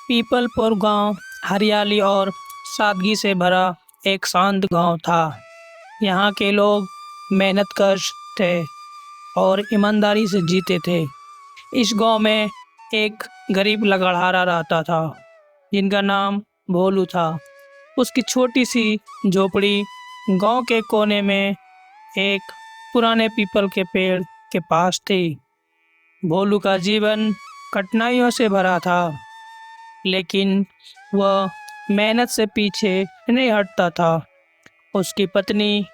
पीपलपुर गांव हरियाली और सादगी से भरा एक शांत गांव था। यहाँ के लोग मेहनतकश थे और ईमानदारी से जीते थे। इस गांव में एक गरीब लकड़हारा रहता था जिनका नाम भोलू था। उसकी छोटी सी झोपड़ी गांव के कोने में एक पुराने पीपल के पेड़ के पास थी। भोलू का जीवन कठिनाइयों से भरा था, लेकिन वह मेहनत से पीछे नहीं हटता था। उसकी पत्नी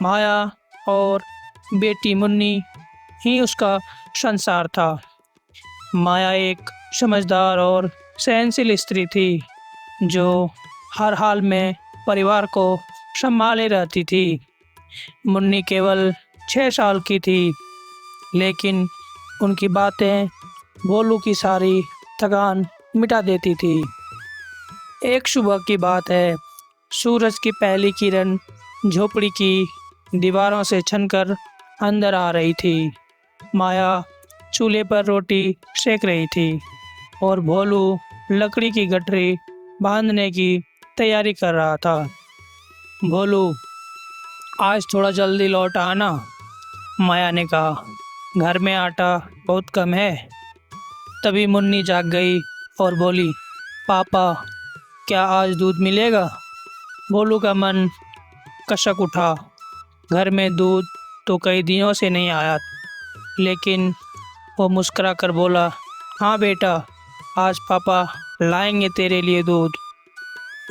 माया और बेटी मुन्नी ही उसका संसार था। माया एक समझदार और सहनशील स्त्री थी जो हर हाल में परिवार को संभाले रहती थी। मुन्नी केवल 6 साल की थी, लेकिन उनकी बातें भोलू की सारी थकान मिटा देती थी। एक सुबह की बात है। सूरज की पहली किरण झोपड़ी की दीवारों से छनकर अंदर आ रही थी। माया चूल्हे पर रोटी सेक रही थी और भोलू लकड़ी की गठरी बांधने की तैयारी कर रहा था। भोलू, आज थोड़ा जल्दी लौट आना, माया ने कहा। घर में आटा बहुत कम है। तभी मुन्नी जाग गई और बोली, पापा, क्या आज दूध मिलेगा? भोलू का मन कसक उठा। घर में दूध तो कई दिनों से नहीं आया, लेकिन वो मुस्कुरा कर बोला, हाँ बेटा, आज पापा लाएंगे तेरे लिए दूध।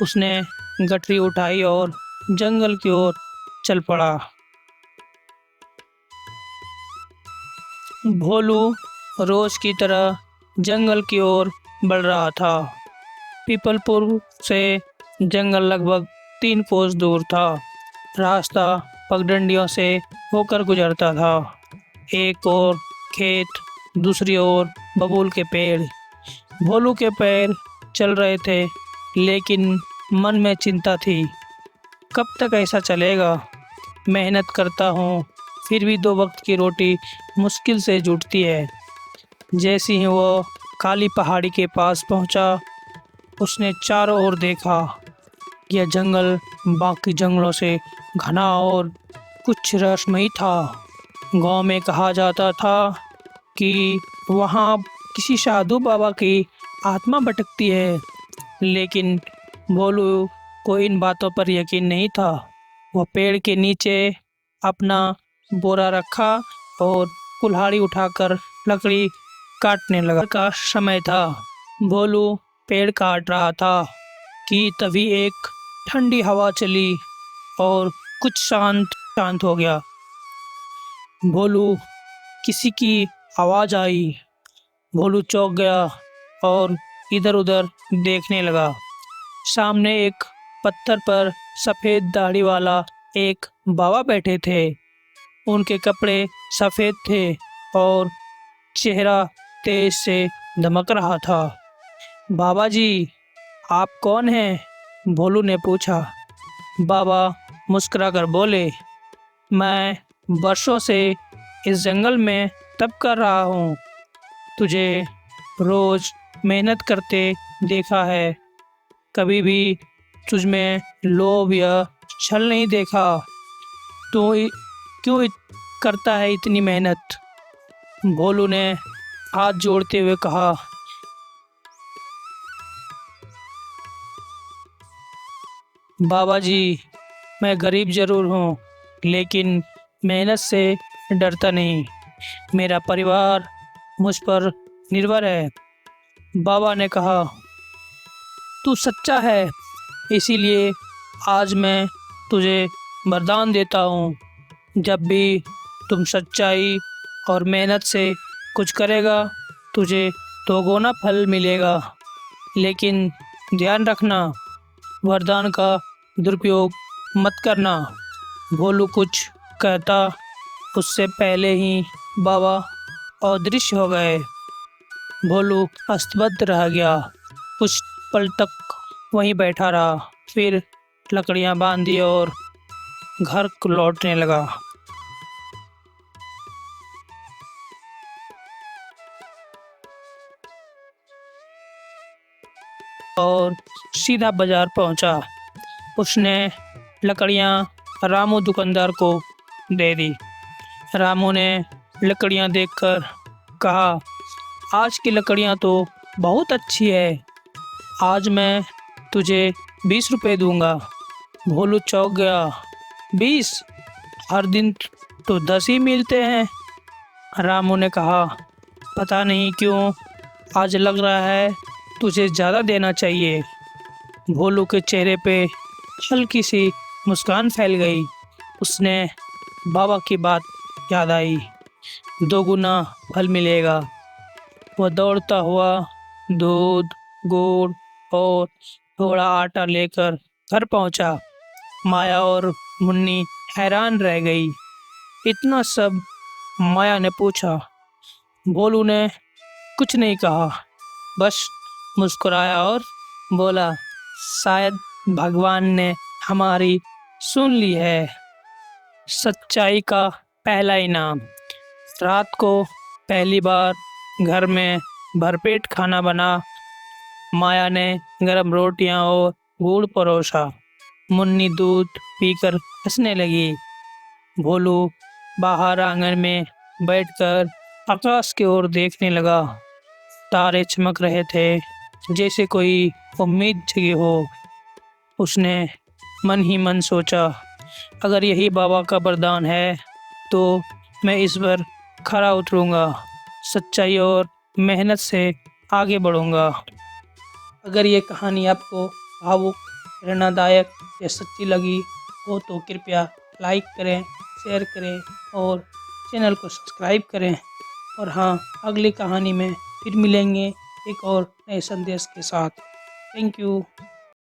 उसने गठरी उठाई और जंगल की ओर चल पड़ा। भोलू रोज की तरह जंगल की ओर बढ़ रहा था। पीपलपुर से जंगल लगभग 3 कोस दूर था। रास्ता पगडंडियों से होकर गुजरता था। एक ओर खेत, दूसरी ओर बबूल के पेड़। भोलू के पैर चल रहे थे, लेकिन मन में चिंता थी। कब तक ऐसा चलेगा? मेहनत करता हूँ, फिर भी 2 वक्त की रोटी मुश्किल से जुटती है। जैसे ही वो काली पहाड़ी के पास पहुंचा, उसने चारों ओर देखा। यह जंगल बाकी जंगलों से घना और कुछ रहस्यमयी था। गांव में कहा जाता था कि वहाँ किसी साधु बाबा की आत्मा भटकती है, लेकिन भोलू को इन बातों पर यकीन नहीं था। वह पेड़ के नीचे अपना बोरा रखा और कुल्हाड़ी उठाकर लकड़ी काटने लगा। का समय था। भोलू पेड़ काट रहा था कि तभी एक ठंडी हवा चली और कुछ शांत शांत हो गया। भोलू, किसी की आवाज़ आई। भोलू चौंक गया और इधर उधर देखने लगा। सामने एक पत्थर पर सफ़ेद दाढ़ी वाला एक बाबा बैठे थे। उनके कपड़े सफ़ेद थे और चेहरा तेज से धमक रहा था। बाबा जी, आप कौन हैं? भोलू ने पूछा। बाबा मुस्कुरा कर बोले, मैं वर्षों से इस जंगल में तप कर रहा हूँ। तुझे रोज मेहनत करते देखा है, कभी भी तुझ में लोभ या छल नहीं देखा। तू क्यों करता है इतनी मेहनत? भोलू ने हाथ जोड़ते हुए कहा, बाबा जी, मैं गरीब जरूर हूँ, लेकिन मेहनत से डरता नहीं। मेरा परिवार मुझ पर निर्भर है। बाबा ने कहा, तू सच्चा है, इसीलिए आज मैं तुझे वरदान देता हूँ। जब भी तुम सच्चाई और मेहनत से कुछ करेगा, तुझे 2 गुना फल मिलेगा। लेकिन ध्यान रखना, वरदान का दुरुपयोग मत करना। भोलू कुछ कहता उससे पहले ही बाबा अदृश्य हो गए। भोलू अस्तबद्ध रह गया। कुछ पल तक वहीं बैठा रहा, फिर लकड़ियां बांधी और घर को लौटने लगा। और सीधा बाजार पहुंचा। उसने लकड़ियां रामू दुकानदार को दे दी। रामू ने लकड़ियां देखकर कहा, आज की लकड़ियां तो बहुत अच्छी है, आज मैं तुझे 20 रुपए दूंगा। भोलू चौंक गया। 20? हर दिन तो 10 ही मिलते हैं। रामू ने कहा, पता नहीं क्यों आज लग रहा है तुझे ज़्यादा देना चाहिए। भोलू के चेहरे पे हल्की सी मुस्कान फैल गई। उसने बाबा की बात याद आई, 2 गुना फल मिलेगा। वह दौड़ता हुआ दूध, गुड़ और थोड़ा आटा लेकर घर पहुंचा। माया और मुन्नी हैरान रह गई। इतना सब माया ने पूछा। भोलू ने कुछ नहीं कहा, बस मुस्कुराया और बोला, शायद भगवान ने हमारी सुन ली है। सच्चाई का पहला इनाम। रात को पहली बार घर में भरपेट खाना बना। माया ने गरम रोटियां और गुड़ परोसा। मुन्नी दूध पीकर हंसने लगी। भोलू बाहर आंगन में बैठकर आकाश की ओर देखने लगा। तारे चमक रहे थे, जैसे कोई उम्मीद जगी हो। उसने मन ही मन सोचा, अगर यही बाबा का वरदान है तो मैं इस पर खरा उतरूंगा, सच्चाई और मेहनत से आगे बढ़ूंगा। अगर ये कहानी आपको भावुक, प्रेरणादायक या सच्ची लगी हो तो कृपया लाइक करें, शेयर करें और चैनल को सब्सक्राइब करें। और हाँ, अगली कहानी में फिर मिलेंगे एक और नए संदेश के साथ। Thank you.